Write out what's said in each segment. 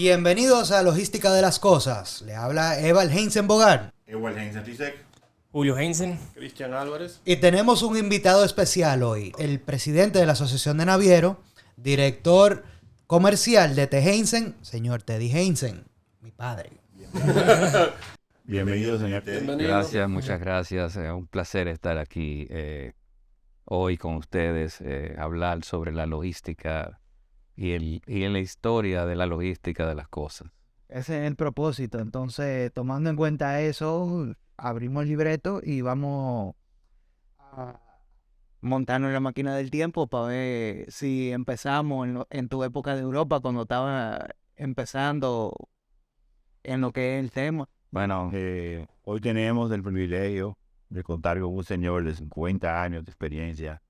Bienvenidos a Logística de las Cosas. Le habla Eval Heinzen Bogar. Ewald Heinzen Tisek. Julio Heinzen. Cristian Álvarez. Y tenemos un invitado especial hoy, el presidente de la Asociación de Navieros, director comercial de T. Heinzen, señor Teddy Heinzen, mi padre. Bienvenido, señor Teddy. Bienvenido. Gracias, muchas gracias. Un placer estar aquí hoy con ustedes, hablar sobre la logística y la historia de la logística de las cosas. Ese es el propósito. Entonces, tomando en cuenta eso, abrimos el libreto y vamos a montarnos en la máquina del tiempo para ver si empezamos en tu época de Europa, cuando estaba empezando en lo que es el tema. Bueno, hoy tenemos el privilegio de contar con un señor de 50 años de experiencia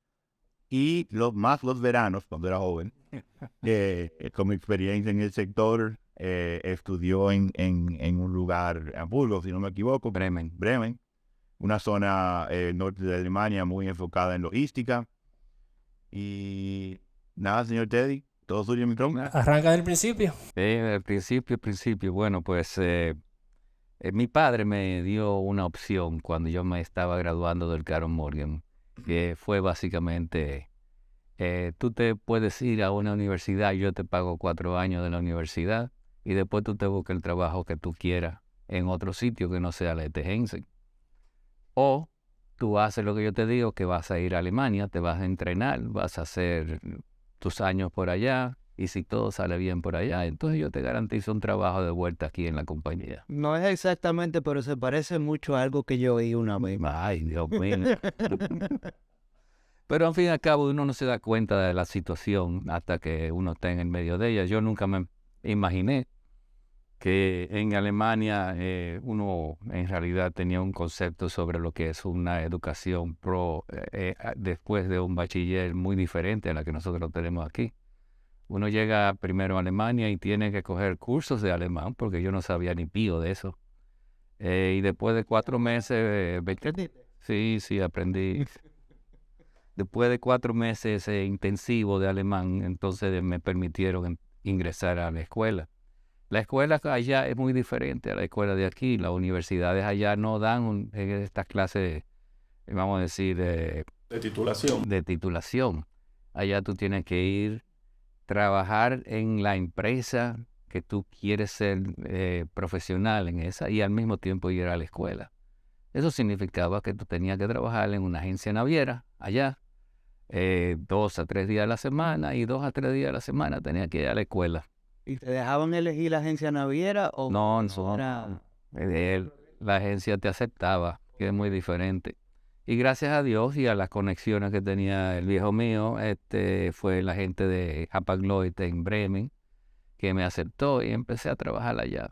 y los veranos, cuando era joven, con mi experiencia en el sector, estudió en un lugar, Hamburgo, si no me equivoco, Bremen. una zona norte de Alemania muy enfocada en logística. Y nada, señor Teddy, todo suyo en micrófono. Arranca del principio. Al principio, bueno, pues mi padre me dio una opción cuando yo me estaba graduando del Carol Morgan, que fue básicamente, tú te puedes ir a una universidad, yo te pago 4 años de la universidad y después tú te buscas el trabajo que tú quieras en otro sitio que no sea la ETH Heinzen. O tú haces lo que yo te digo, que vas a ir a Alemania, te vas a entrenar, vas a hacer tus años por allá, y si todo sale bien por allá, entonces yo te garantizo un trabajo de vuelta aquí en la compañía. No es exactamente, pero se parece mucho a algo que yo oí una vez. Ay, Dios mío. Pero al fin y al cabo uno no se da cuenta de la situación hasta que uno está en el medio de ella. Yo nunca me imaginé que en Alemania uno en realidad tenía un concepto sobre lo que es una educación después de un bachiller muy diferente a la que nosotros tenemos aquí. Uno llega primero a Alemania y tiene que coger cursos de alemán, porque yo no sabía ni pío de eso. Y después de 4 meses... Sí, aprendí. Después de 4 meses intensivos de alemán, entonces me permitieron ingresar a la escuela. La escuela allá es muy diferente a la escuela de aquí. Las universidades allá no dan estas clases, vamos a decir, De titulación. de titulación. Allá tú tienes que ir, trabajar en la empresa que tú quieres ser profesional en esa y al mismo tiempo ir a la escuela. Eso significaba que tú tenías que trabajar en una agencia naviera allá 2 a 3 días a la semana, y 2 a 3 días a la semana tenías que ir a la escuela. ¿Y te dejaban elegir la agencia naviera o No, era- la agencia te aceptaba, que es muy diferente. Y gracias a Dios y a las conexiones que tenía el viejo mío, fue la gente de Hapag-Lloyd en Bremen que me aceptó y empecé a trabajar allá.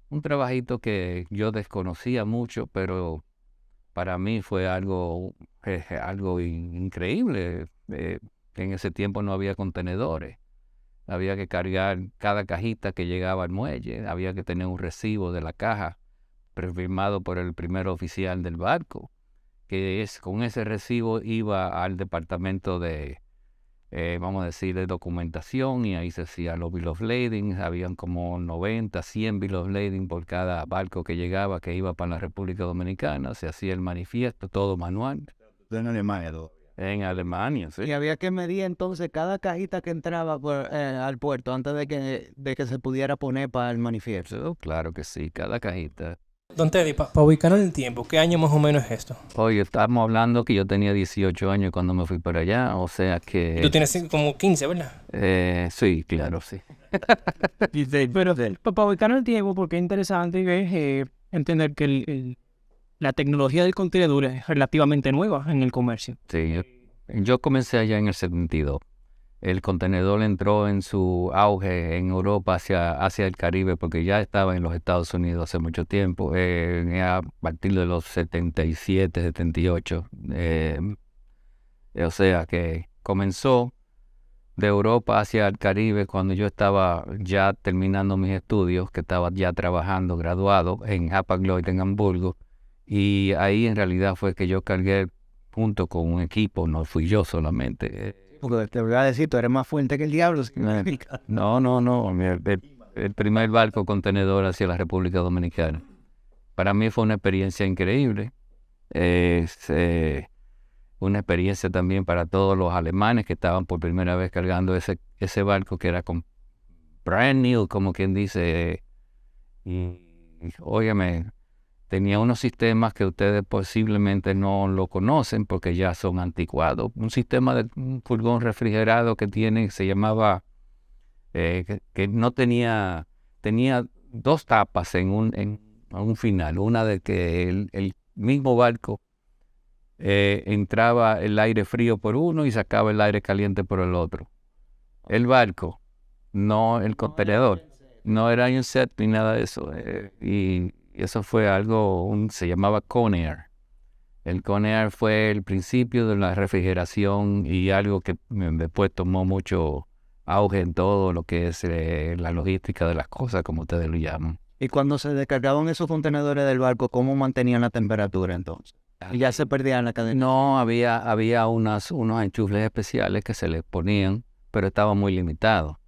Un trabajito que yo desconocía mucho, pero para mí fue algo increíble. En ese tiempo no había contenedores. Había que cargar cada cajita que llegaba al muelle. Había que tener un recibo de la caja firmado por el primer oficial del barco, que con ese recibo iba al departamento de, vamos a decir, de documentación, y ahí se hacía los bill of lading. Habían como 90, 100 bill of lading por cada barco que llegaba, que iba para la República Dominicana. Se hacía el manifiesto, todo manual. En Alemania todo. En Alemania, sí. Y había que medir entonces cada cajita que entraba al puerto antes de que se pudiera poner para el manifiesto. Claro que sí, cada cajita. Don Teddy, para ubicarnos en el tiempo, ¿qué año más o menos es esto? Oye, estamos hablando que yo tenía 18 años cuando me fui para allá, o sea que... Tú tienes como 15, ¿verdad? Sí, claro, sí. Pero para ubicarnos en el tiempo, porque es interesante entender que la tecnología del contenedor es relativamente nueva en el comercio. Sí, yo comencé allá en el 72. El contenedor entró en su auge en Europa hacia el Caribe, porque ya estaba en los Estados Unidos hace mucho tiempo, a partir de los 77, 78. O sea que comenzó de Europa hacia el Caribe cuando yo estaba ya terminando mis estudios, que estaba ya trabajando, graduado en Hapag-Lloyd en Hamburgo, y ahí en realidad fue que yo cargué junto con un equipo, no fui yo solamente. Porque te voy a decir, tú eres más fuerte que el diablo. No. el primer barco contenedor hacia la República Dominicana. Para mí fue una experiencia increíble. Una experiencia también para todos los alemanes que estaban por primera vez cargando ese barco que era con brand new, como quien dice. Y óyeme, tenía unos sistemas que ustedes posiblemente no lo conocen porque ya son anticuados. Un sistema de un furgón refrigerado que se llamaba, que no tenía 2 tapas en un final. Una de que el mismo barco entraba el aire frío por uno y sacaba el aire caliente por el otro. El barco, no el contenedor. No era inset ni nada de eso. Y eso fue algo, se llamaba Conair. El Conair fue el principio de la refrigeración y algo que después tomó mucho auge en todo lo que es la logística de las cosas, como ustedes lo llaman. Y cuando se descargaban esos contenedores del barco, ¿cómo mantenían la temperatura entonces? Y ya se perdía en la cadena. No, había unos enchufes especiales que se les ponían, pero estaba muy limitado.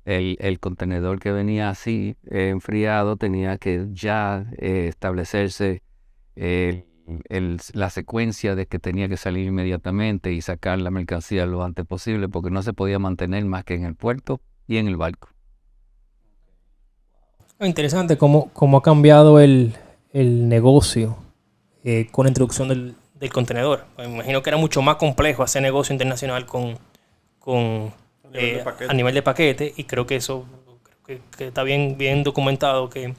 El contenedor que venía así, enfriado, tenía que ya establecerse la secuencia de que tenía que salir inmediatamente y sacar la mercancía lo antes posible, porque no se podía mantener más que en el puerto y en el barco. Interesante cómo ha cambiado el negocio con la introducción del contenedor. Me imagino que era mucho más complejo hacer negocio internacional a nivel de paquete, y creo que eso que está bien documentado, que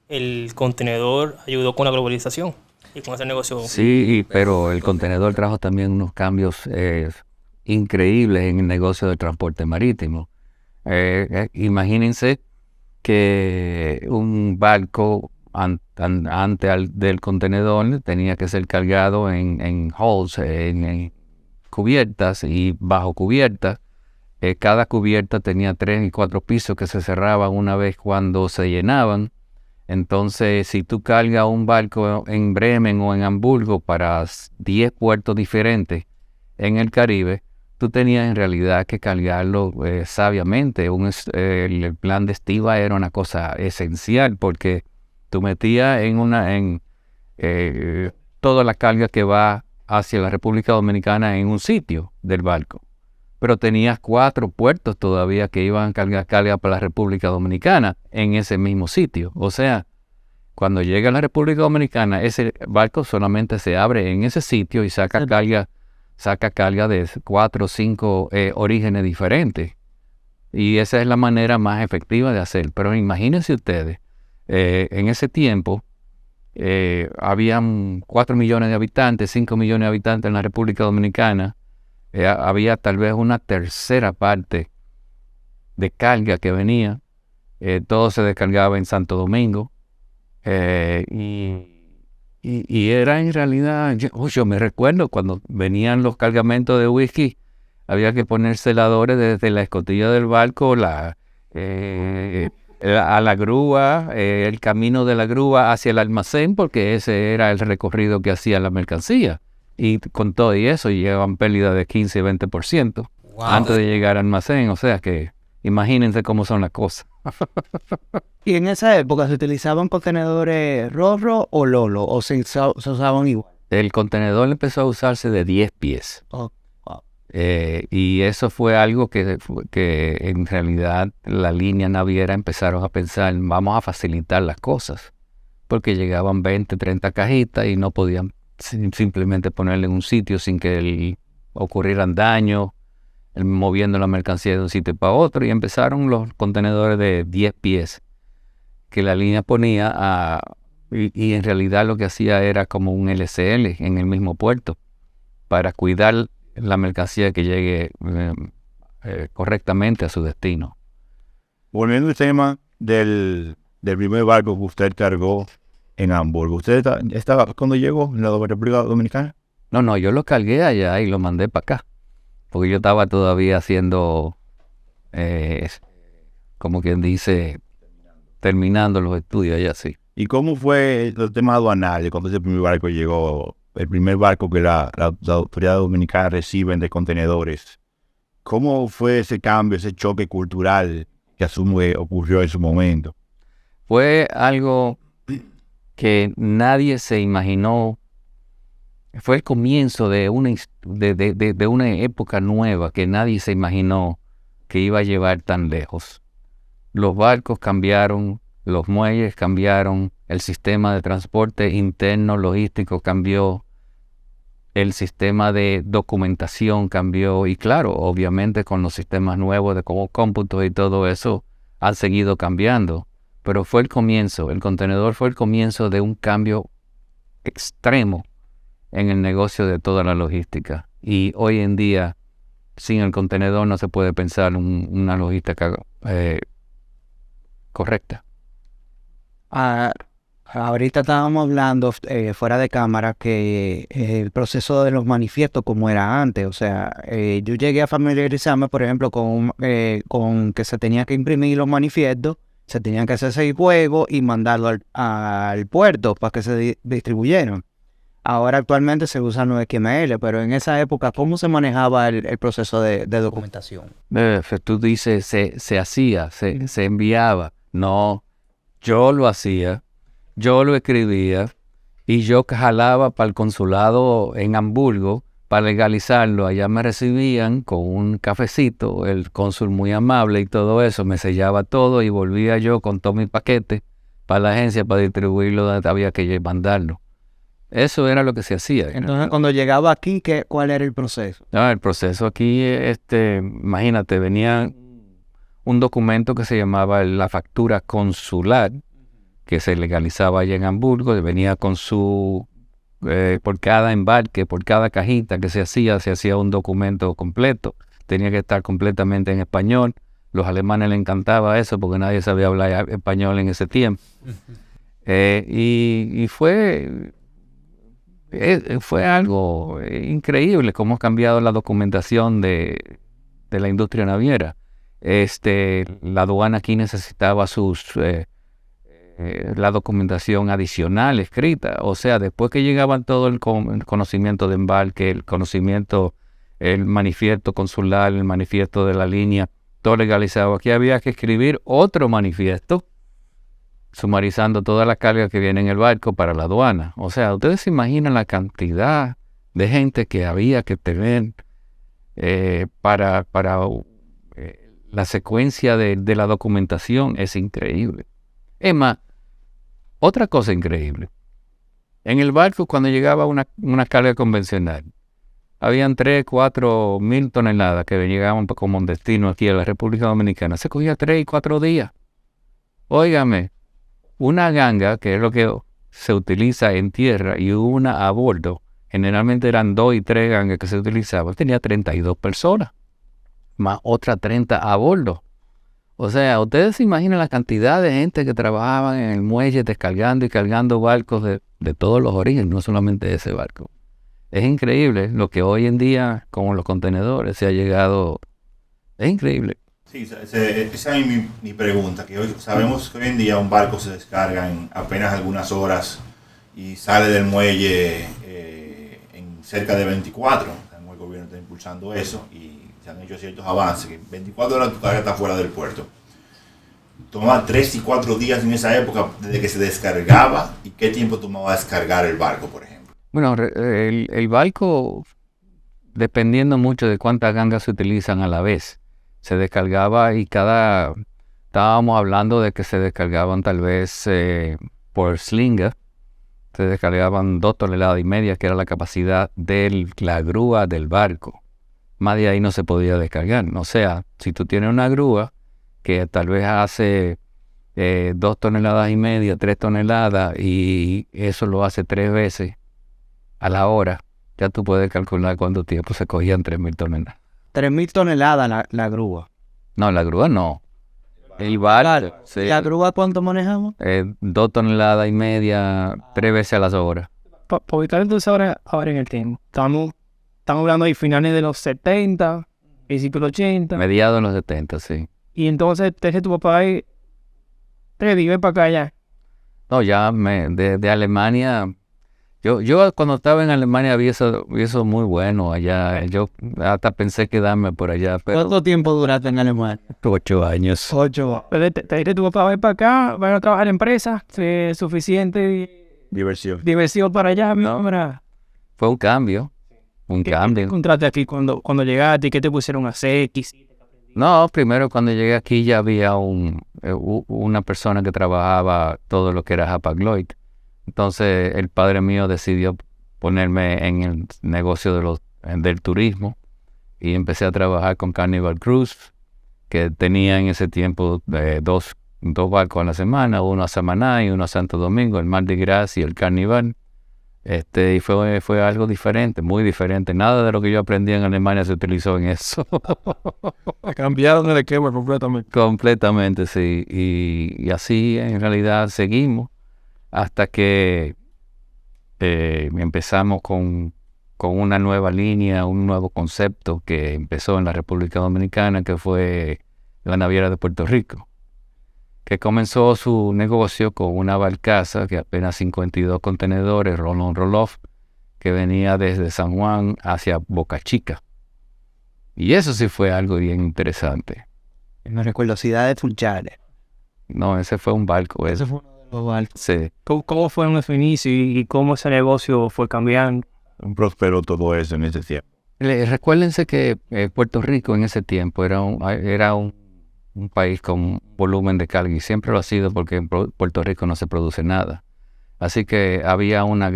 el contenedor ayudó con la globalización y con ese negocio. Sí, pero el contenedor trajo también unos cambios increíbles en el negocio del transporte marítimo. Imagínense que un barco antes del contenedor tenía que ser cargado en holds, en cubiertas y bajo cubiertas. Cada cubierta tenía 3 y 4 pisos que se cerraban una vez cuando se llenaban. Entonces, si tú cargas un barco en Bremen o en Hamburgo para 10 puertos diferentes en el Caribe, tú tenías en realidad que cargarlo sabiamente. El plan de estiva era una cosa esencial, porque tú metías toda la carga que va hacia la República Dominicana en un sitio del barco. Pero tenías 4 puertos todavía que iban a cargar carga para la República Dominicana en ese mismo sitio. O sea, cuando llega a la República Dominicana, ese barco solamente se abre en ese sitio y saca carga de 4 o 5 orígenes diferentes. Y esa es la manera más efectiva de hacer. Pero imagínense ustedes, en ese tiempo habían 4 millones de habitantes, 5 millones de habitantes en la República Dominicana. Había tal vez una tercera parte de carga que venía. Todo se descargaba en Santo Domingo. Y era en realidad, yo me recuerdo cuando venían los cargamentos de whisky, había que poner celadores desde la escotilla del barco a la grúa, el camino de la grúa hacia el almacén, porque ese era el recorrido que hacía la mercancía. Y con todo y eso llevaban pérdida de 15 y 20% antes de llegar al almacén. O sea que imagínense cómo son las cosas. ¿Y en esa época se utilizaban contenedores Ro-Ro o Lolo? ¿O se usaban igual? El contenedor empezó a usarse de 10 pies. Oh, wow. Y eso fue algo que en realidad la línea naviera empezaron a pensar, vamos a facilitar las cosas. Porque llegaban 20, 30 cajitas y no podían simplemente ponerle en un sitio sin que ocurrieran daños, moviendo la mercancía de un sitio para otro, y empezaron los contenedores de 10 pies que la línea ponía y en realidad lo que hacía era como un LCL en el mismo puerto para cuidar la mercancía que llegue correctamente a su destino. Volviendo al tema del primer barco que usted cargó en Hamburgo, ¿usted estaba cuando llegó en la República Dominicana? No, yo lo cargué allá y lo mandé para acá, porque yo estaba todavía haciendo, como quien dice, terminando los estudios allá, sí. ¿Y cómo fue el tema aduanal cuando ese primer barco llegó? El primer barco que la autoridad dominicana reciben de contenedores. ¿Cómo fue ese cambio, ese choque cultural que asumo que ocurrió en su momento. Fue algo que nadie se imaginó. Fue el comienzo de una época nueva que nadie se imaginó que iba a llevar tan lejos. Los barcos cambiaron, los muelles cambiaron, el sistema de transporte interno logístico cambió, el sistema de documentación cambió y claro, obviamente con los sistemas nuevos de como cómputos y todo eso han seguido cambiando. Pero fue el comienzo, el contenedor fue el comienzo de un cambio extremo en el negocio de toda la logística. Y hoy en día, sin el contenedor no se puede pensar una logística correcta. Ahorita estábamos hablando fuera de cámara que el proceso de los manifiestos como era antes, o sea, yo llegué a familiarizarme, por ejemplo, con que se tenía que imprimir los manifiestos, se tenían que hacer 6 juegos y mandarlo al puerto para que se distribuyeran. Ahora actualmente se usan los XML, pero en esa época, ¿cómo se manejaba el proceso de documentación? Tú dices, se hacía, se enviaba. No, yo lo hacía, yo lo escribía y yo jalaba para el consulado en Hamburgo para legalizarlo. Allá me recibían con un cafecito, el cónsul muy amable y todo eso, me sellaba todo y volvía yo con todo mi paquete para la agencia para distribuirlo donde había que mandarlo. Eso era lo que se hacía. Entonces, cuando llegaba aquí, ¿cuál era el proceso? El proceso aquí, imagínate, venía un documento que se llamaba la factura consular, que se legalizaba allá en Hamburgo, y venía con su, por cada embarque, por cada cajita que se hacía un documento completo. Tenía que estar completamente en español. Los alemanes les encantaba eso porque nadie sabía hablar español en ese tiempo. Y fue algo increíble cómo ha cambiado la documentación de la industria naviera. La aduana aquí necesitaba la documentación adicional escrita. O sea, después que llegaban todo el conocimiento de embarque, el manifiesto consular, el manifiesto de la línea, todo legalizado, aquí había que escribir otro manifiesto sumarizando toda la carga que viene en el barco para la aduana. O sea, ustedes se imaginan la cantidad de gente que había que tener para la secuencia de la documentación. Es increíble. Es más, otra cosa increíble. En el barco, cuando llegaba una carga convencional, habían 3, 4 mil toneladas que llegaban como un destino aquí a la República Dominicana. Se cogía 3 y 4 días. Óigame, una ganga, que es lo que se utiliza en tierra, y una a bordo, generalmente eran 2 y 3 gangas que se utilizaban, tenía 32 personas, más otras 30 a bordo. O sea, ustedes se imaginan la cantidad de gente que trabajaban en el muelle descargando y cargando barcos de todos los orígenes, no solamente de ese barco. Es increíble lo que hoy en día, con los contenedores, se ha llegado. Es increíble. Sí, esa es mi pregunta, que hoy sabemos que hoy en día un barco se descarga en apenas algunas horas y sale del muelle en cerca de 24. El gobierno está impulsando eso y se han hecho ciertos avances, que 24 horas tu carga está fuera del puerto. Tomaba 3 y 4 días en esa época desde que se descargaba. ¿Y qué tiempo tomaba descargar el barco, por ejemplo? Bueno, el barco, dependiendo mucho de cuántas gangas se utilizan a la vez, se descargaba y estábamos hablando de que se descargaban tal vez por slinga, se descargaban 2,5 toneladas, que era la capacidad de la grúa del barco. Más de ahí no se podía descargar. O sea, si tú tienes una grúa que tal vez hace 2,5 toneladas, 3 toneladas, y eso lo hace 3 veces a la hora, ya tú puedes calcular cuánto tiempo se cogían 3,000 toneladas. 3,000 toneladas la grúa. No, la grúa no. El barco. Claro. Sí. ¿La grúa cuánto manejamos? 2,5 toneladas, 3 veces a las horas. Para ubicar entonces ahora en el tiempo. Estamos hablando de finales de los 70, principios de los 80. Mediados de los 70, sí. Y entonces te dice tu papá ahí, te digo para acá ya. No, ya de Alemania, Yo cuando estaba en Alemania vi eso muy bueno allá. Yo hasta pensé quedarme por allá, pero ¿Cuánto tiempo duraste en Alemania? 8 años. 8. Pero te dijiste tu papá, ven para acá, van a trabajar en empresas, suficiente Diversión. diversión para allá, ¿no? Fue un cambio. ¿Qué encontraste aquí cuando llegaste y qué te pusieron a hacer? No, primero cuando llegué aquí ya había una persona que trabajaba todo lo que era Hapag-Lloyd. Entonces el padre mío decidió ponerme en el negocio del turismo y empecé a trabajar con Carnival Cruise, que tenía en ese tiempo dos barcos a la semana, uno a Samaná y uno a Santo Domingo, el Mardi Gras y el Carnival. Y fue algo diferente, muy diferente. Nada de lo que yo aprendí en Alemania se utilizó en eso. Cambiaron el esquema completamente. Completamente, sí. Y así en realidad seguimos hasta que empezamos con una nueva línea, un nuevo concepto que empezó en la República Dominicana, que fue la Naviera de Puerto Rico, que comenzó su negocio con una barcaza que apenas 52 contenedores, roll-on, roll-off, que venía desde San Juan hacia Boca Chica. Y eso sí fue algo bien interesante. Me recuerdo, Ciudad de Funchales. No, ese fue un barco. Ese fue uno de los barcos. Sí. ¿Cómo fue en su inicio y cómo ese negocio fue cambiando? Prosperó todo eso en ese tiempo. Recuérdense que Puerto Rico en ese tiempo era un país con volumen de carga y siempre lo ha sido porque en Puerto Rico no se produce nada. Así que había una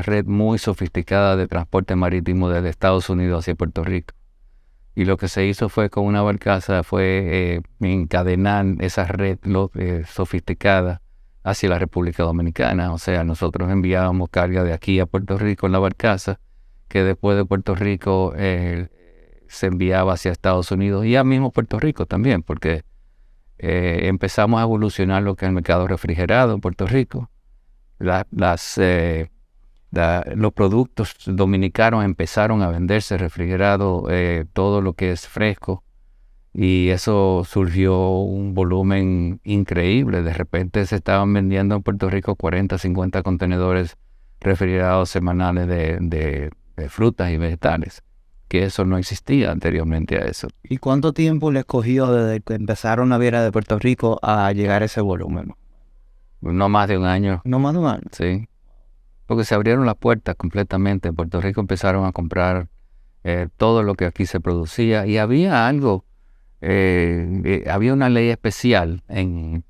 red muy sofisticada de transporte marítimo desde Estados Unidos hacia Puerto Rico. Y lo que se hizo fue con una barcaza fue encadenar esa red sofisticada hacia la República Dominicana. O sea, nosotros enviábamos carga de aquí a Puerto Rico en la barcaza, que después de Puerto Rico se enviaba hacia Estados Unidos y a mismo Puerto Rico también, porque empezamos a evolucionar lo que es el mercado refrigerado en Puerto Rico. Los productos dominicanos empezaron a venderse refrigerado, todo lo que es fresco, y eso surgió un volumen increíble. De repente se estaban vendiendo en Puerto Rico 40, 50 contenedores refrigerados semanales de frutas y vegetales, que eso no existía anteriormente a eso. ¿Y cuánto tiempo les cogió desde que empezaron Naviera de Puerto Rico a llegar a ese volumen? No más de un año. No más de un año. Sí. Porque se abrieron las puertas completamente. En Puerto Rico empezaron a comprar todo lo que aquí se producía. Y había algo, había una ley especial en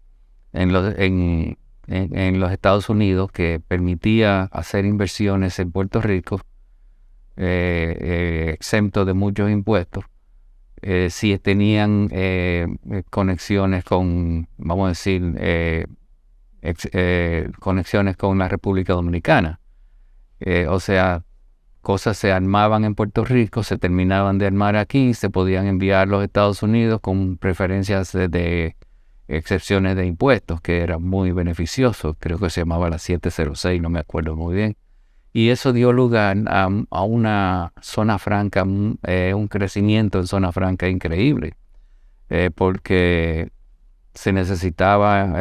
los Estados Unidos que permitía hacer inversiones en Puerto Rico exento de muchos impuestos si tenían conexiones con, vamos a decir, conexiones con la República Dominicana. O sea, cosas se armaban en Puerto Rico, se terminaban de armar aquí, se podían enviar a los Estados Unidos con preferencias de excepciones de impuestos, que era muy beneficioso. Creo que se llamaba la 706, no me acuerdo muy bien. Y eso dio lugar a una zona franca, un crecimiento en zona franca increíble, porque se necesitaba,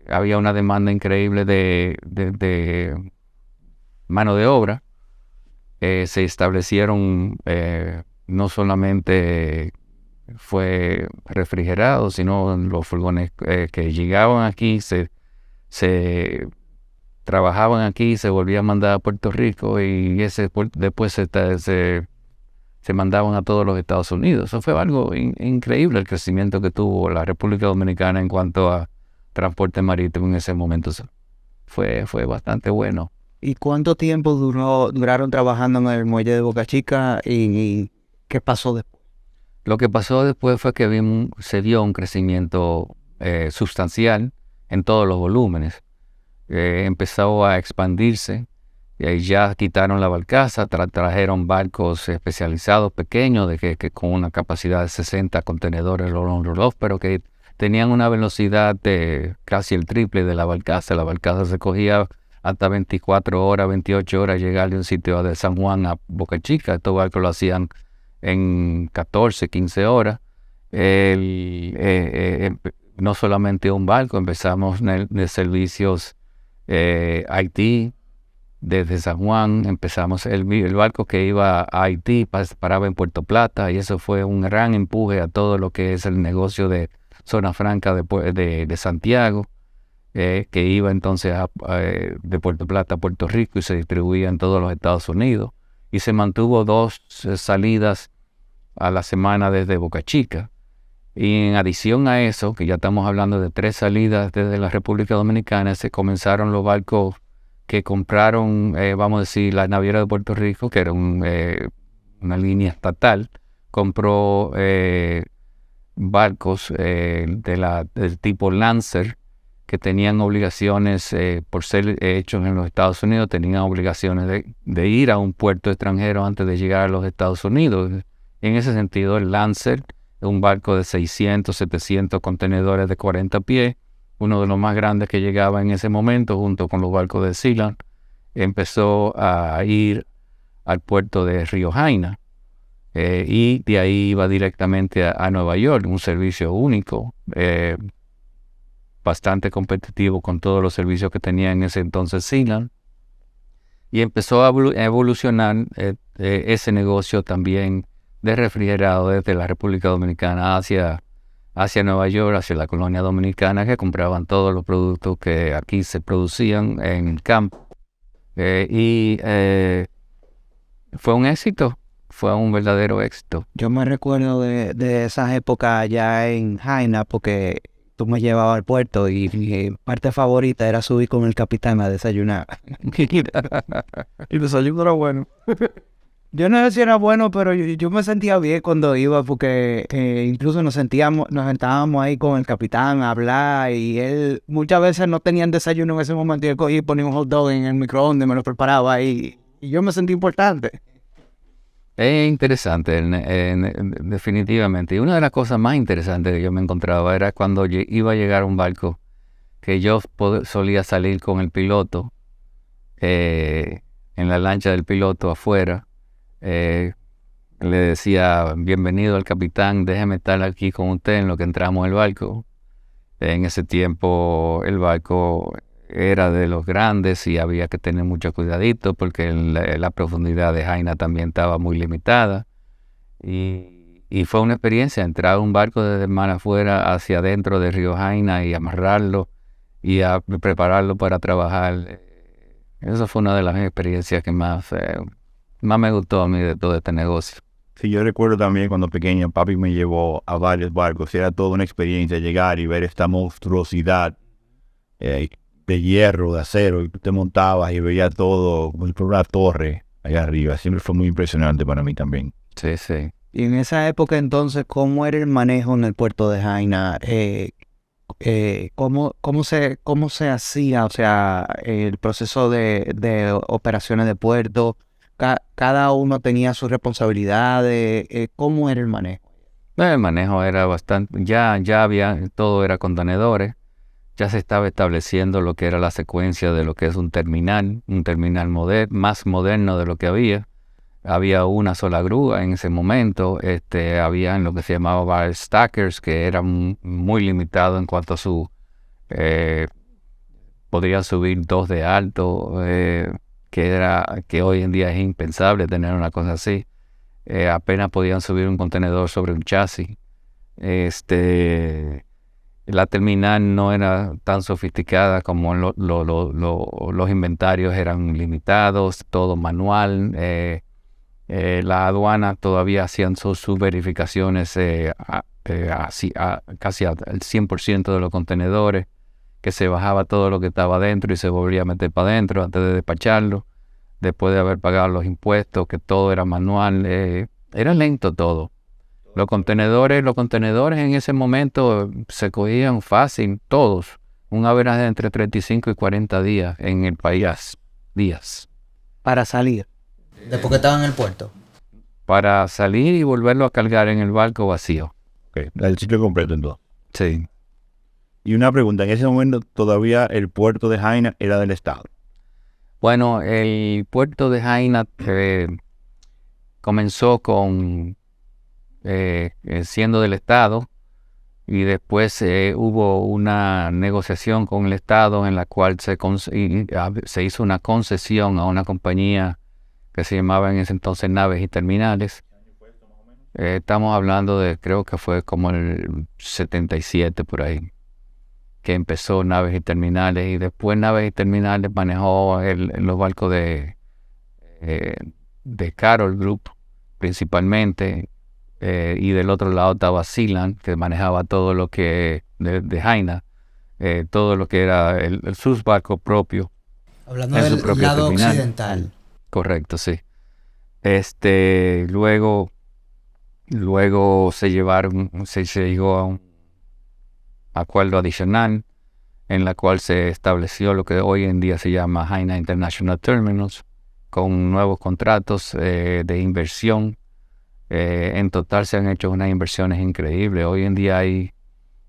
había una demanda increíble de mano de obra. Se establecieron, no solamente fue refrigerado, sino los furgones que llegaban aquí se trabajaban aquí, se volvían a mandar a Puerto Rico y después se mandaban a todos los Estados Unidos. Eso fue algo increíble, el crecimiento que tuvo la República Dominicana en cuanto a transporte marítimo en ese momento. Fue bastante bueno. ¿Y cuánto tiempo duraron trabajando en el muelle de Boca Chica y qué pasó después? Lo que pasó después fue que se dio un crecimiento sustancial en todos los volúmenes. Empezó a expandirse, ya quitaron la barcaza, trajeron barcos especializados pequeños que con una capacidad de 60 contenedores roll-on-roll-off, pero que tenían una velocidad de casi el triple de la barcaza. La barcaza se cogía hasta 24 horas, 28 horas llegar de un sitio de San Juan a Boca Chica. Estos barcos lo hacían en 14, 15 horas. No solamente un barco, empezamos de servicios Haití. Desde San Juan empezamos el barco que iba a Haití, paraba en Puerto Plata, y eso fue un gran empuje a todo lo que es el negocio de Zona Franca de Santiago, que iba entonces de Puerto Plata a Puerto Rico y se distribuía en todos los Estados Unidos. Y se mantuvo 2 salidas a la semana desde Boca Chica. Y en adición a eso, que ya estamos hablando de 3 salidas desde la República Dominicana, se comenzaron los barcos que compraron, vamos a decir, la Naviera de Puerto Rico, que era una línea estatal, compró barcos del tipo Lancer, que tenían obligaciones, por ser hechos en los Estados Unidos, tenían obligaciones de ir a un puerto extranjero antes de llegar a los Estados Unidos. En ese sentido, el Lancer, un barco de 600, 700 contenedores de 40 pies, uno de los más grandes que llegaba en ese momento, junto con los barcos de Sealand, empezó a ir al puerto de Río Jaina, y de ahí iba directamente a Nueva York, un servicio único, bastante competitivo con todos los servicios que tenía en ese entonces Sealand, y empezó a evolucionar ese negocio también de refrigerado desde la República Dominicana hacia Nueva York, hacia la colonia dominicana, que compraban todos los productos que aquí se producían en el campo. Fue un éxito, fue un verdadero éxito. Yo me recuerdo de esas épocas allá en Jaina, porque tú me llevabas al puerto y mi parte favorita era subir con el capitán a desayunar. Y el desayuno era bueno. Yo no sé si era bueno, pero yo me sentía bien cuando iba, porque incluso nos sentábamos ahí con el capitán a hablar, y él muchas veces no tenían desayuno en ese momento, y él cogía y ponía un hot dog en el microondas y me lo preparaba ahí, y yo me sentí importante. Es interesante, definitivamente. Y una de las cosas más interesantes que yo me encontraba era cuando iba a llegar un barco, que yo solía salir con el piloto, en la lancha del piloto afuera. Le decía: bienvenido al capitán, déjeme estar aquí con usted en lo que entramos al barco. En ese tiempo el barco era de los grandes y había que tener mucho cuidadito, porque la profundidad de Jaina también estaba muy limitada, y fue una experiencia entrar a un barco desde mar afuera hacia adentro de Río Jaina y amarrarlo y a prepararlo para trabajar. Esa fue una de las experiencias que más me gustó a mí de todo este negocio. Sí, yo recuerdo también cuando pequeño, papi me llevó a varios barcos. Era toda una experiencia llegar y ver esta monstruosidad de hierro, de acero, y tú te montabas y veías todo como si fuera una torre allá arriba. Siempre fue muy impresionante para mí también. Sí, sí. Y en esa época entonces, ¿cómo era el manejo en el puerto de Jaina? ¿Cómo se hacía, o sea, el proceso de operaciones de puerto? Cada uno tenía sus responsabilidades. ¿Cómo era el manejo? El manejo era bastante, ya había, todo era contenedores, ya se estaba estableciendo lo que era la secuencia de lo que es un terminal más moderno de lo que había. Había una sola grúa en ese momento, había lo que se llamaba bar stackers, que eran muy limitados en cuanto a su, podrían subir 2 de alto, que hoy en día es impensable tener una cosa así. Apenas podían subir un contenedor sobre un chasis. La terminal no era tan sofisticada, como los inventarios eran limitados, todo manual. La aduana todavía hacían sus verificaciones casi al 100% de los contenedores, que se bajaba todo lo que estaba dentro y se volvía a meter para adentro antes de despacharlo, después de haber pagado los impuestos, que todo era manual. Era lento todo. Los contenedores en ese momento se cogían fácil, todos. Un average de entre 35 y 40 días en el país. Para salir. Después que estaba en el puerto. Para salir y volverlo a cargar en el barco vacío. Okay. El ciclo completo entonces. Sí. Y una pregunta, en ese momento todavía el puerto de Jaina era del Estado. Bueno, el puerto de Jaina comenzó con siendo del Estado, y después hubo una negociación con el Estado en la cual se hizo una concesión a una compañía que se llamaba en ese entonces Naves y Terminales. Estamos hablando de, creo que fue como el 77 por ahí, que empezó Naves y Terminales, y después Naves y Terminales manejó los barcos de Carol Group principalmente, y del otro lado estaba Sealand, que manejaba todo lo que de Jaina, todo lo que era sus barcos propios. Hablando en su del propio lado terminal. occidental. Correcto, sí. Luego se llegó a un acuerdo adicional en la cual se estableció lo que hoy en día se llama Haina International Terminals, con nuevos contratos de inversión. En total se han hecho unas inversiones increíbles. Hoy en día hay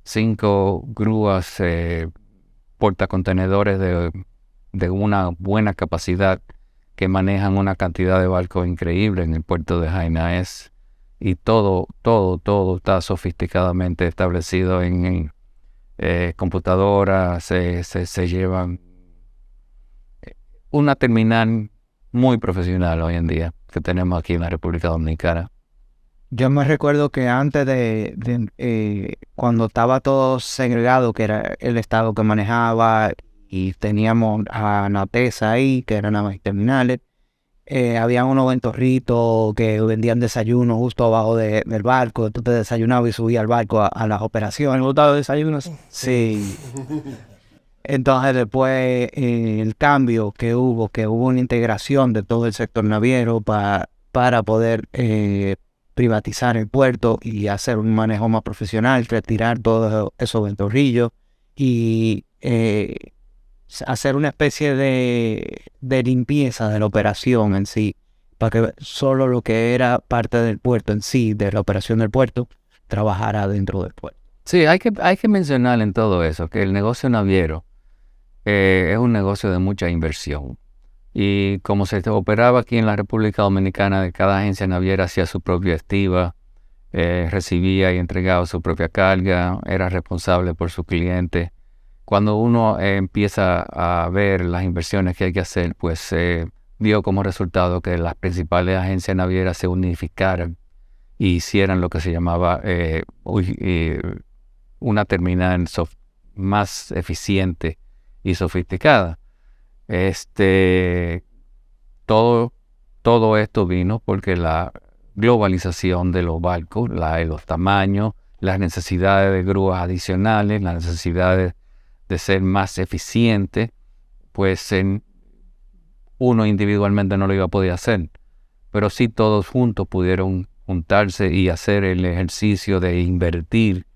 5 grúas portacontenedores de una buena capacidad que manejan una cantidad de barcos increíble en el puerto de Jaina. Y todo está sofisticadamente establecido en computadoras. Se llevan una terminal muy profesional hoy en día que tenemos aquí en la República Dominicana. Yo me recuerdo que antes cuando estaba todo segregado, que era el Estado que manejaba, y teníamos a Natesa ahí, que eran Naves y Terminales, habían unos ventorritos que vendían desayuno justo abajo del barco. Tú te desayunabas y subías al barco a las operaciones. ¿Me gustaba desayunos? Sí. Entonces después el cambio que hubo una integración de todo el sector naviero para poder privatizar el puerto y hacer un manejo más profesional, retirar todos esos ventorrillos y hacer una especie de limpieza de la operación en sí, para que solo lo que era parte del puerto en sí, de la operación del puerto, trabajara dentro del puerto. Sí, hay que mencionar en todo eso que el negocio naviero es un negocio de mucha inversión. Y como se operaba aquí en la República Dominicana, de cada agencia naviera hacía su propia estiva, recibía y entregaba su propia carga, era responsable por su cliente. Cuando uno empieza a ver las inversiones que hay que hacer, pues dio como resultado que las principales agencias navieras se unificaran y hicieran lo que se llamaba una terminal más eficiente y sofisticada. Todo esto vino porque la globalización de los barcos, los tamaños, las necesidades de grúas adicionales, las necesidades de ser más eficiente, pues uno individualmente no lo iba a poder hacer, pero sí todos juntos pudieron juntarse y hacer el ejercicio de invertir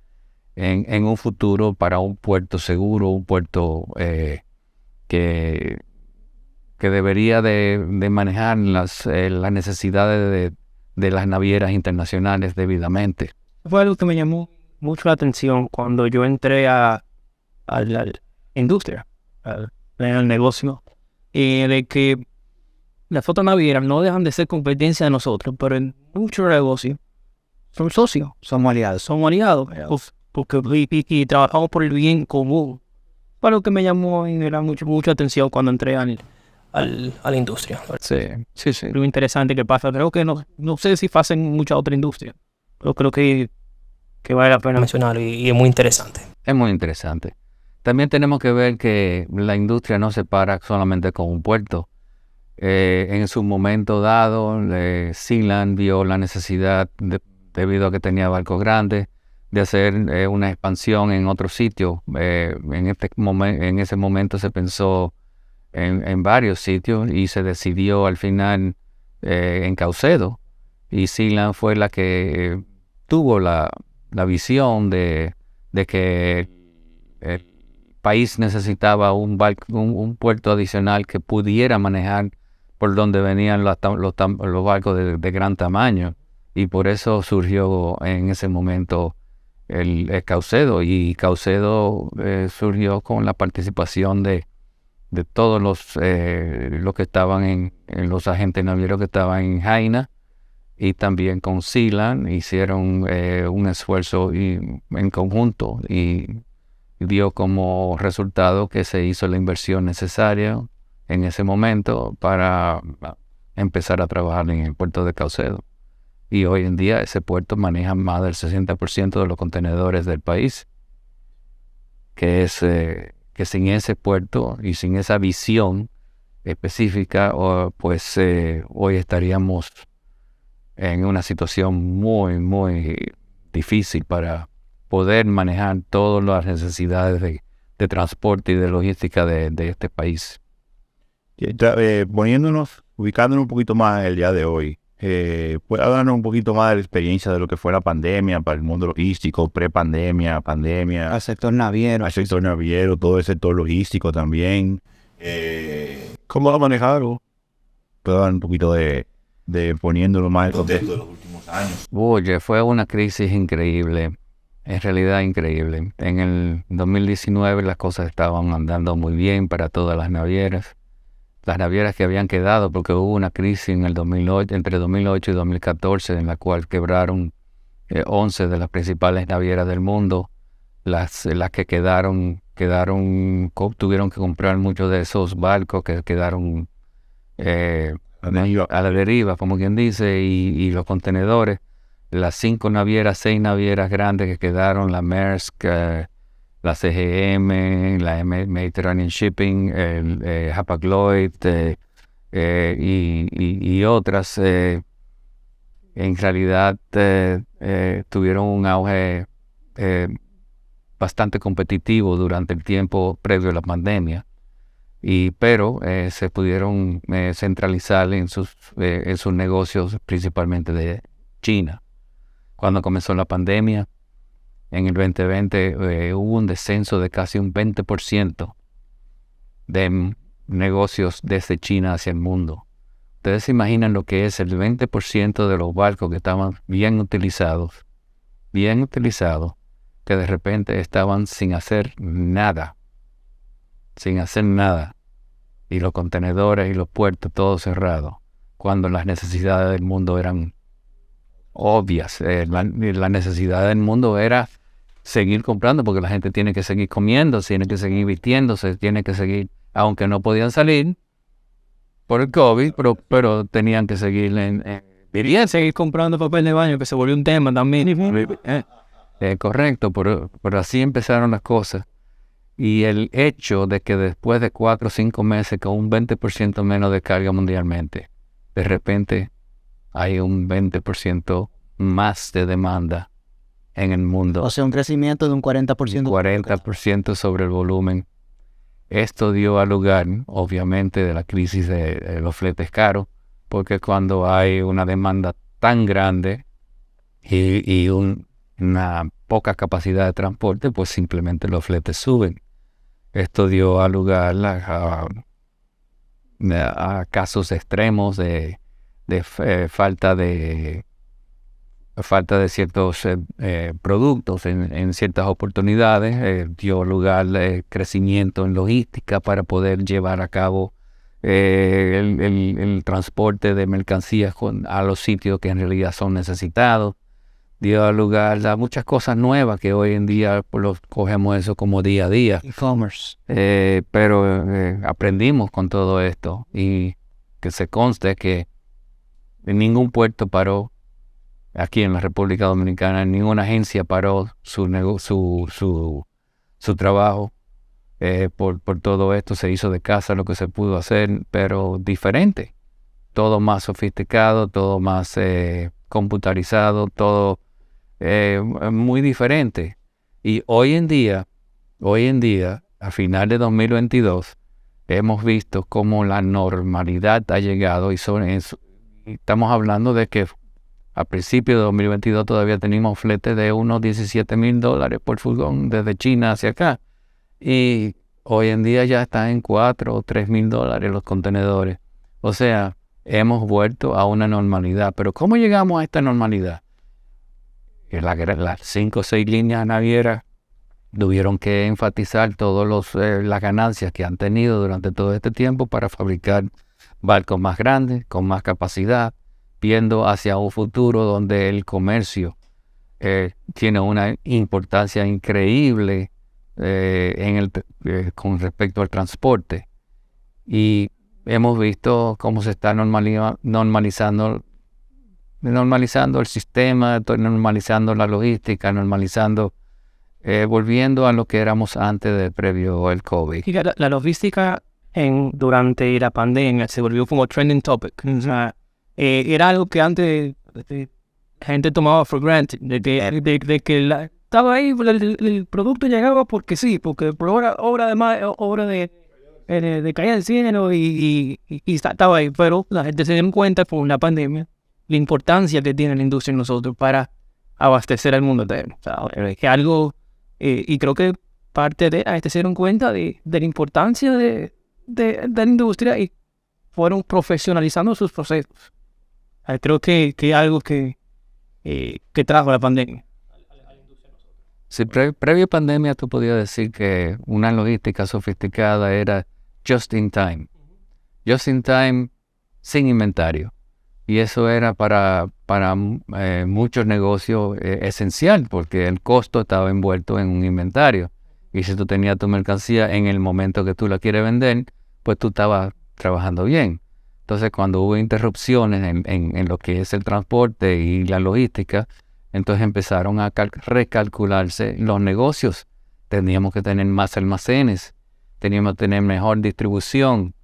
en un futuro para un puerto seguro, un puerto que debería de manejar las necesidades de las navieras internacionales debidamente. Fue algo que me llamó mucho la atención cuando yo entré a la industria, en el negocio, de que las flotas navieras no dejan de ser competencia de nosotros, pero en muchos negocios son socios, Somos aliados. somos aliados, porque y trabajamos por el bien común. Fue algo que me llamó y me da mucha atención cuando entré a la industria. Sí. Lo interesante que pasa, creo que no sé si pasa en mucha otra industria, pero creo que vale la pena mencionarlo y es muy interesante. Es muy interesante. También tenemos que ver que la industria no se para solamente con un puerto. En su momento dado, Sealand vio la necesidad, debido a que tenía barcos grandes, de hacer una expansión en otro sitio. En ese momento se pensó en varios sitios y se decidió al final en Caucedo. Y Sealand fue la que tuvo la visión de que el país necesitaba un puerto adicional que pudiera manejar por donde venían los barcos de gran tamaño, y por eso surgió en ese momento el Caucedo, y Caucedo surgió con la participación de todos los que estaban en los agentes navieros que estaban en Jaina, y también con Sealand hicieron un esfuerzo en conjunto y dio como resultado que se hizo la inversión necesaria en ese momento para empezar a trabajar en el puerto de Caucedo. Y hoy en día ese puerto maneja más del 60% de los contenedores del país, que sin ese puerto y sin esa visión específica, pues hoy estaríamos en una situación muy, muy difícil para poder manejar todas las necesidades de transporte y de logística de este país. Ubicándonos un poquito más el día de hoy, ¿puede hablarnos un poquito más de la experiencia de lo que fue la pandemia para el mundo logístico, pre-pandemia, pandemia, Al sector naviero. al sector naviero, todo el sector logístico también? ¿Cómo lo manejaron? ¿Puede hablar un poquito de poniéndolo más en contexto de los últimos años? Oye, fue una crisis increíble, en realidad increíble. En el 2019 las cosas estaban andando muy bien para todas las navieras que habían quedado, porque hubo una crisis en el 2008, entre 2008 y 2014, en la cual quebraron 11 de las principales navieras del mundo. Las que quedaron tuvieron que comprar muchos de esos barcos que quedaron a la deriva, como quien dice, y los contenedores. Las 6 navieras grandes que quedaron, la Maersk, la CGM, la Mediterranean Shipping, el Hapag-Lloyd y otras, en realidad tuvieron un auge bastante competitivo durante el tiempo previo a la pandemia, pero se pudieron centralizar en sus negocios principalmente de China. Cuando comenzó la pandemia, en el 2020 hubo un descenso de casi un 20% de negocios desde China hacia el mundo. Ustedes se imaginan lo que es el 20% de los barcos que estaban bien utilizados, que de repente estaban sin hacer nada, y los contenedores y los puertos todos cerrados, cuando las necesidades del mundo eran obvias. La necesidad del mundo era seguir comprando, porque la gente tiene que seguir comiendo, tiene que seguir vistiéndose, tiene que seguir, aunque no podían salir por el COVID, pero tenían que seguir Querían seguir comprando papel de baño, que se volvió un tema también. Correcto, pero así empezaron las cosas. Y el hecho de que después de 4 o 5 meses con un 20% menos de carga mundialmente, de repente hay un 20% más de demanda en el mundo. O sea, un crecimiento de un 40%. 40% sobre el volumen. Esto dio lugar, obviamente, de la crisis de los fletes caros, porque cuando hay una demanda tan grande y una poca capacidad de transporte, pues simplemente los fletes suben. Esto dio lugar a casos extremos de falta de ciertos productos en ciertas oportunidades. Dio lugar crecimiento en logística para poder llevar a cabo el transporte de mercancías a los sitios que en realidad son necesitados. Dio lugar a muchas cosas nuevas que hoy en día los cogemos eso como día a día. E-commerce. Pero aprendimos con todo esto, y que se conste que en ningún puerto paró aquí en la República Dominicana, ninguna agencia paró su trabajo. Por todo esto se hizo de casa lo que se pudo hacer, pero diferente. Todo más sofisticado, todo más computarizado, todo muy diferente. Y hoy en día, a final de 2022, hemos visto cómo la normalidad ha llegado, y estamos hablando de que a principios de 2022 todavía teníamos flete de unos $17,000 por furgón desde China hacia acá. Y hoy en día ya están en $4,000 o $3,000 los contenedores. O sea, hemos vuelto a una normalidad. Pero ¿cómo llegamos a esta normalidad? Las 5 o 6 líneas navieras tuvieron que enfatizar todas las ganancias que han tenido durante todo este tiempo para fabricar barcos más grandes, con más capacidad, viendo hacia un futuro donde el comercio tiene una importancia increíble con respecto al transporte. Y hemos visto cómo se está normalizando el sistema, normalizando la logística, volviendo a lo que éramos antes previo al COVID. Y la logística durante la pandemia se volvió como trending topic. O sea, era algo que antes la gente tomaba for granted, de que estaba ahí, el producto llegaba porque sí, porque por hora de caer del cielo y estaba ahí. Pero la gente se dio cuenta por la pandemia la importancia que tiene la industria en nosotros para abastecer al mundo entero. O sea, es algo, y creo que parte de la gente se dieron cuenta de la importancia de la industria y fueron profesionalizando sus procesos. Creo que es algo que trajo la pandemia. Sí, previo pandemia tú podías decir que una logística sofisticada era just in time. Just in time sin inventario. Y eso era para muchos negocios esencial, porque el costo estaba envuelto en un inventario. Y si tú tenías tu mercancía en el momento que tú la quieres vender, pues tú estabas trabajando bien. Entonces, cuando hubo interrupciones en lo que es el transporte y la logística, entonces empezaron a recalcularse los negocios. Teníamos que tener más almacenes, teníamos que tener mejor distribución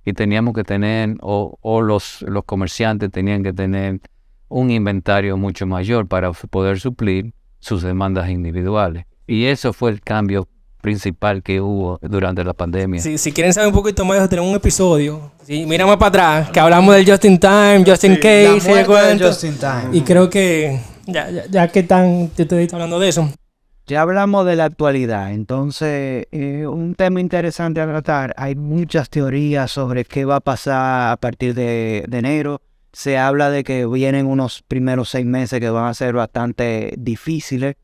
y teníamos que tener, o los comerciantes tenían que tener un inventario mucho mayor para poder suplir sus demandas individuales. Y eso fue el cambio principal que hubo durante la pandemia. Si quieren saber un poquito más, tenemos un episodio. Sí, mira más para atrás, que hablamos del just in time, just in case, La muerte del just in time. Y creo que ya que te estoy hablando de eso. Ya hablamos de la actualidad, entonces un tema interesante a tratar. Hay muchas teorías sobre qué va a pasar a partir de enero. Se habla de que vienen unos primeros 6 meses que van a ser bastante difíciles,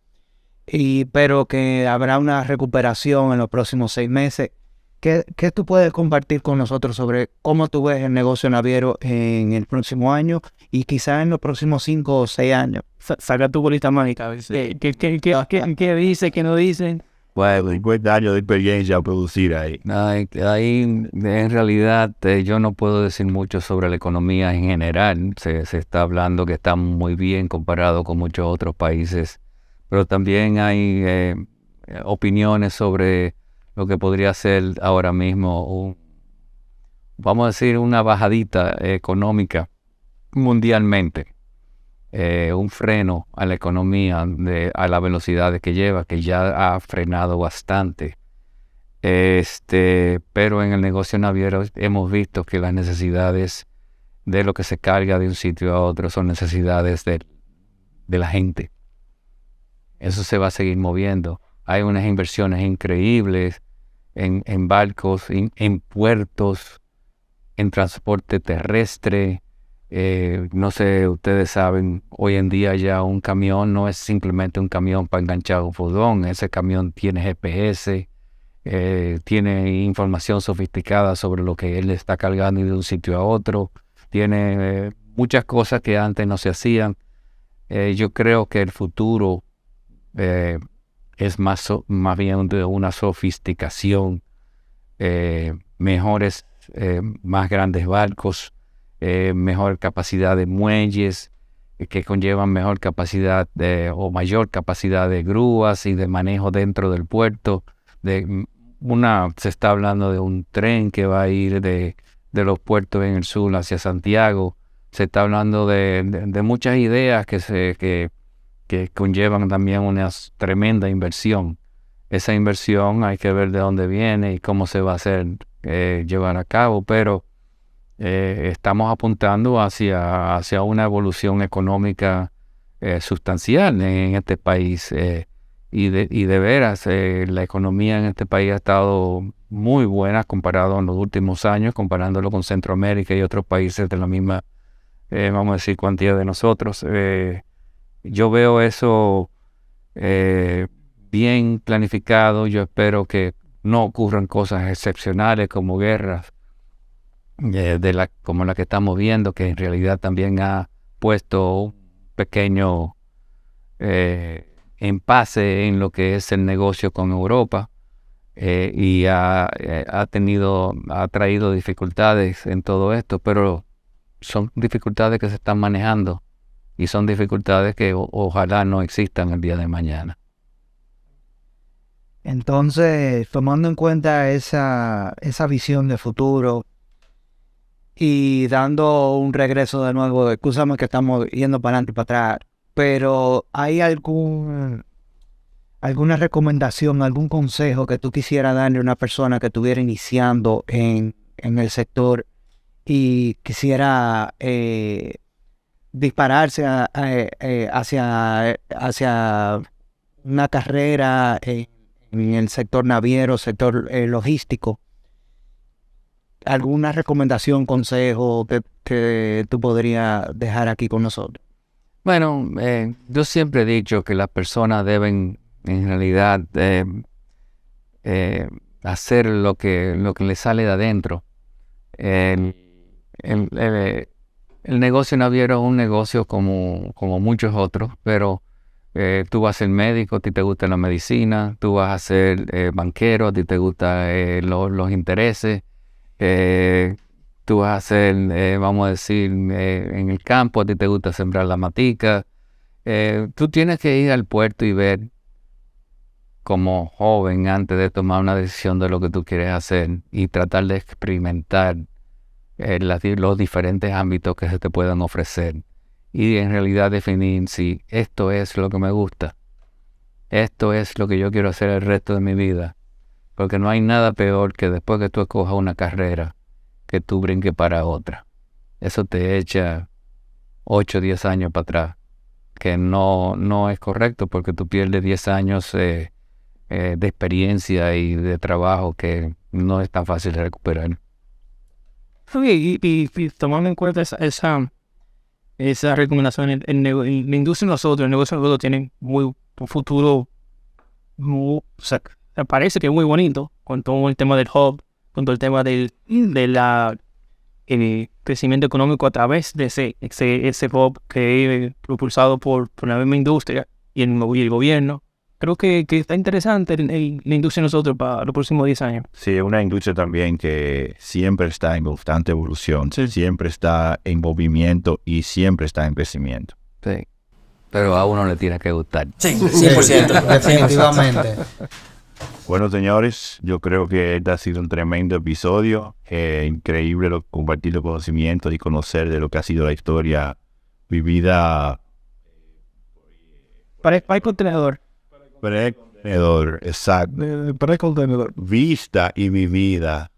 pero que habrá una recuperación en los próximos 6 meses. ¿Qué tú puedes compartir con nosotros sobre cómo tú ves el negocio naviero en el próximo año y quizás en los próximos 5 o 6 años? Saca tu bolita mágica. ¿Qué dice, qué no dicen? Bueno, 50 años de experiencia a producir ahí. Ahí en realidad yo no puedo decir mucho sobre la economía en general. Se está hablando que está muy bien comparado con muchos otros países, pero también hay opiniones sobre lo que podría ser ahora mismo, vamos a decir, una bajadita económica mundialmente. Un freno a la economía a la velocidad que lleva, que ya ha frenado bastante. Pero en el negocio naviero hemos visto que las necesidades de lo que se carga de un sitio a otro son necesidades de la gente. Eso se va a seguir moviendo. Hay unas inversiones increíbles en barcos, en puertos, en transporte terrestre. No sé, ustedes saben, hoy en día ya un camión no es simplemente un camión para enganchar un furgón. Ese camión tiene GPS, tiene información sofisticada sobre lo que él está cargando de un sitio a otro. Tiene muchas cosas que antes no se hacían. Yo creo que el futuro es más bien de una sofisticación, mejores, más grandes barcos, mejor capacidad de muelles, que conllevan mejor capacidad o mayor capacidad de grúas y de manejo dentro del puerto. Se está hablando de un tren que va a ir de los puertos en el sur hacia Santiago. Se está hablando de muchas ideas que conllevan también una tremenda inversión. Esa inversión hay que ver de dónde viene y cómo se va a hacer llevar a cabo, pero estamos apuntando hacia una evolución económica sustancial en este país. Y de veras, la economía en este país ha estado muy buena comparado en los últimos años, comparándolo con Centroamérica y otros países de la misma, vamos a decir, cuantía de nosotros. Yo veo eso bien planificado. Yo espero que no ocurran cosas excepcionales como guerras como la que estamos viendo, que en realidad también ha puesto un pequeño impasse en lo que es el negocio con Europa y ha traído dificultades en todo esto, pero son dificultades que se están manejando y son dificultades que ojalá no existan el día de mañana. Entonces, tomando en cuenta esa visión de futuro y dando un regreso de nuevo, excúsame que estamos yendo para adelante y para atrás, pero ¿hay alguna recomendación, algún consejo que tú quisieras darle a una persona que estuviera iniciando en el sector y quisiera dispararse hacia una carrera en el sector naviero, sector logístico? ¿Alguna recomendación, consejo que tú podrías dejar aquí con nosotros? Bueno, yo siempre he dicho que las personas deben en realidad hacer lo que les sale de adentro. El negocio naviero es un negocio como muchos otros, pero tú vas a ser médico, a ti te gusta la medicina, tú vas a ser banquero, a ti te gustan los intereses, tú vas a ser, vamos a decir, en el campo, a ti te gusta sembrar la matica. Tú tienes que ir al puerto y ver como joven antes de tomar una decisión de lo que tú quieres hacer y tratar de experimentar los diferentes ámbitos que se te puedan ofrecer y en realidad definir si esto es lo que me gusta, esto es lo que yo quiero hacer el resto de mi vida, porque no hay nada peor que después que tú escojas una carrera que tú brinques para otra. Eso te echa 8 o 10 años para atrás, que no es correcto porque tú pierdes 10 años de experiencia y de trabajo que no es tan fácil de recuperar. Y tomando en cuenta esa recomendación, en la industria el negocio nosotros tiene un futuro, o sea, parece que es muy bonito con todo el tema del hub, con todo el tema del crecimiento económico a través de ese hub que es propulsado por la misma industria y el gobierno. Creo que está interesante la industria de nosotros para los próximos 10 años. Sí, es una industria también que siempre está en constante evolución, Sí. siempre está en movimiento y siempre está en crecimiento. Sí. Pero a uno le tiene que gustar. Sí, 100%. Definitivamente. Bueno, señores, yo creo que este ha sido un tremendo episodio. Increíble compartir los conocimientos y conocer de lo que ha sido la historia vivida. Para el contenedor. Precontenedor, exacto. Precontenedor. Vista y vivida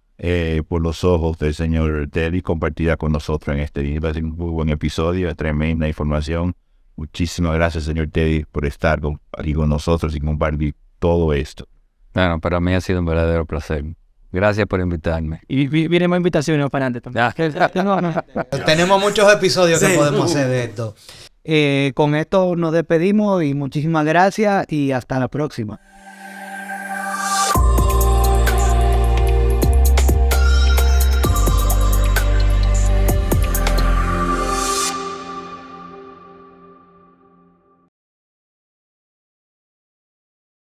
por los ojos del señor Teddy, compartida con nosotros en este día. Va a ser un muy buen episodio, tremenda información. Muchísimas gracias, señor Teddy, por estar aquí con nosotros y compartir todo esto. Bueno, para mí ha sido un verdadero placer. Gracias por invitarme. Y vienen más invitaciones para adelante también. Tenemos muchos episodios que podemos hacer de esto. Con esto nos despedimos y muchísimas gracias y hasta la próxima.